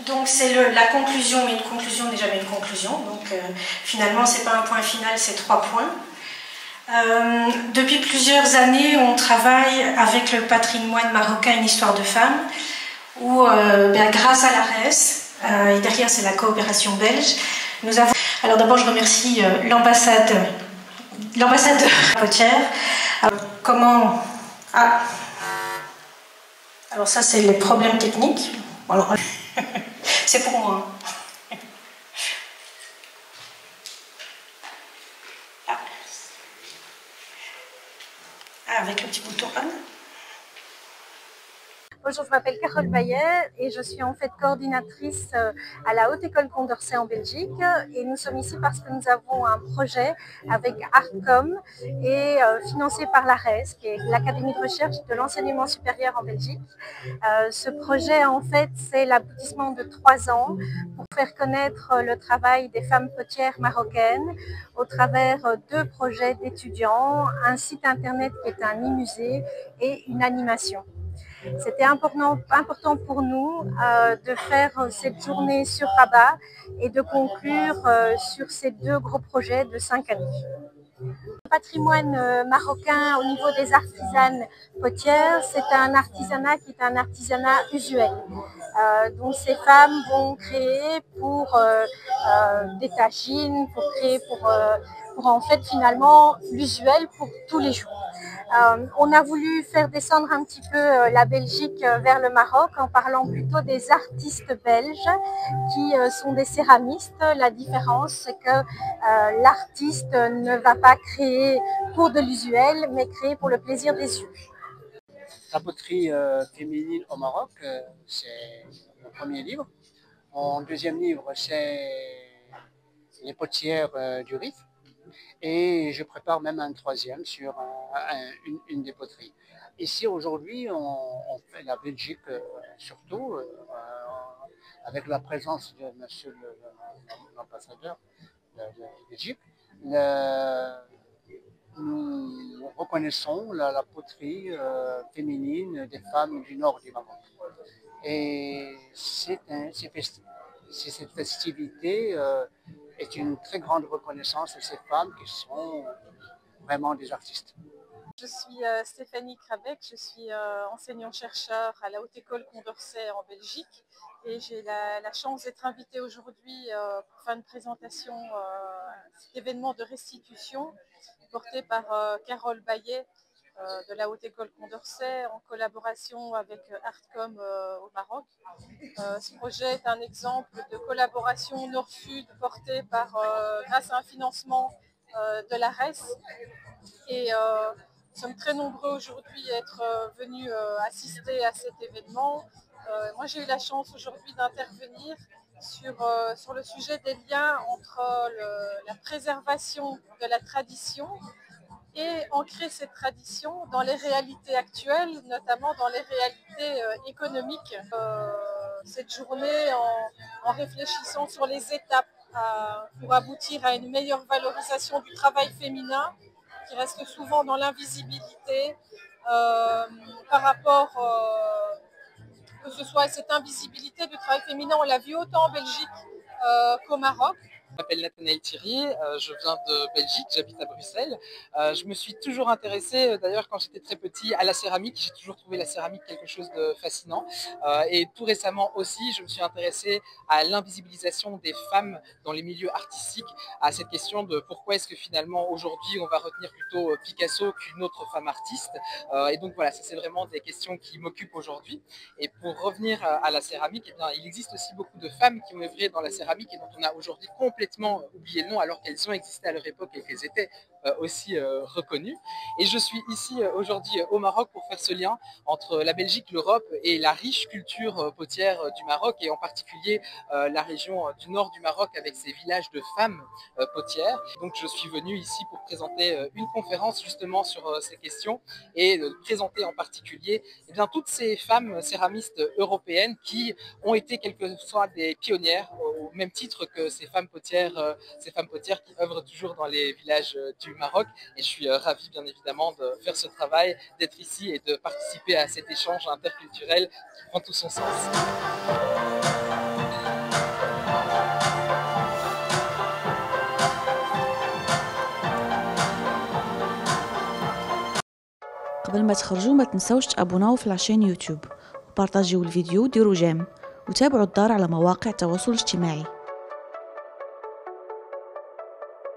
Donc c'est la conclusion, mais une conclusion n'est jamais une conclusion. Donc finalement, c'est pas un point final, c'est 3 points. Depuis plusieurs années, on travaille avec le patrimoine marocain Une histoire de femmes, où grâce à l'ARES, et derrière c'est la coopération belge, nous avons... Alors d'abord je remercie l'ambassadeur Potière. Comment... Ah. Alors ça c'est les problèmes techniques. Alors, c'est pour moi. Avec le petit bouton on. Bonjour, je m'appelle Carole Bayet et je suis en fait coordinatrice à la Haute École Condorcet en Belgique. Et nous sommes ici parce que nous avons un projet avec Artcom et financé par l'ARES, qui est l'Académie de recherche de l'enseignement supérieur en Belgique. Ce projet, en fait, c'est l'aboutissement de 3 ans pour faire connaître le travail des femmes potières marocaines au travers 2 projets d'étudiants, un site internet qui est un e-musée et une animation. C'était important pour nous de faire cette journée sur Rabat et de conclure sur ces 2 gros projets de 5 années. Le patrimoine marocain au niveau des artisanes potières, c'est un artisanat qui est un artisanat usuel. Donc ces femmes vont créer pour des tagines, pour créer pour en fait finalement l'usuel pour tous les jours. On a voulu faire descendre un petit peu la Belgique vers le Maroc en parlant plutôt des artistes belges qui sont des céramistes. La différence, c'est que l'artiste ne va pas créer pour de l'usuel, mais créer pour le plaisir des yeux. La poterie féminine au Maroc, c'est mon premier livre. Mon deuxième livre, c'est les potières du Rif. Et je prépare même un 3e sur une des poteries. Ici, aujourd'hui, on fait la Belgique surtout, avec la présence de monsieur l'ambassadeur de Belgique. Nous reconnaissons la poterie féminine des femmes du nord du Maroc. Et cette festivité est une très grande reconnaissance à ces femmes qui sont vraiment des artistes. Je suis Stéphanie Krabek, je suis enseignant-chercheur à la Haute École Condorcet en Belgique et j'ai la chance d'être invitée aujourd'hui pour faire une présentation à cet événement de restitution porté par Carole Bayet de la Haute École Condorcet en collaboration avec Artcom au Maroc. Ce projet est un exemple de collaboration Nord-Sud porté grâce à un financement de l'ARES. Et nous sommes très nombreux aujourd'hui à être venus assister à cet événement. Moi j'ai eu la chance aujourd'hui d'intervenir sur le sujet des liens entre la préservation de la tradition et ancrer cette tradition dans les réalités actuelles, notamment dans les réalités économiques. Cette journée en réfléchissant sur les étapes pour aboutir à une meilleure valorisation du travail féminin qui reste souvent dans l'invisibilité par rapport que ce soit cette invisibilité du travail féminin, on l'a vu autant en Belgique qu'au Maroc. Je m'appelle Nathanaël Thierry, je viens de Belgique, j'habite à Bruxelles. Je me suis toujours intéressée, d'ailleurs quand j'étais très petit, à la céramique. J'ai toujours trouvé la céramique quelque chose de fascinant. Et tout récemment aussi, je me suis intéressée à l'invisibilisation des femmes dans les milieux artistiques, à cette question de pourquoi est-ce que finalement aujourd'hui on va retenir plutôt Picasso qu'une autre femme artiste. Et donc voilà, ça c'est vraiment des questions qui m'occupent aujourd'hui. Et pour revenir à la céramique, eh bien, il existe aussi beaucoup de femmes qui ont œuvré dans la céramique et dont on a aujourd'hui complètement oublié le nom alors qu'elles ont existé à leur époque et qu'elles étaient aussi reconnus. Et je suis ici aujourd'hui au Maroc pour faire ce lien entre la Belgique, l'Europe et la riche culture potière du Maroc, et en particulier la région du nord du Maroc avec ses villages de femmes potières. Donc je suis venu ici pour présenter une conférence justement sur ces questions et présenter en particulier toutes ces femmes céramistes européennes qui ont été quelquefois des pionnières au même titre que ces femmes potières qui œuvrent toujours dans les villages du Maroc. Et je suis ravi bien évidemment de faire ce travail, d'être ici et de participer à cet échange interculturel qui prend tout son sens. قبل ما تخرجوا ما تنسوش تابوناو في العشان يوتيوب وبارطاجيو الفيديو وديروا جيم وتابعوا الدار على مواقع التواصل الاجتماعي.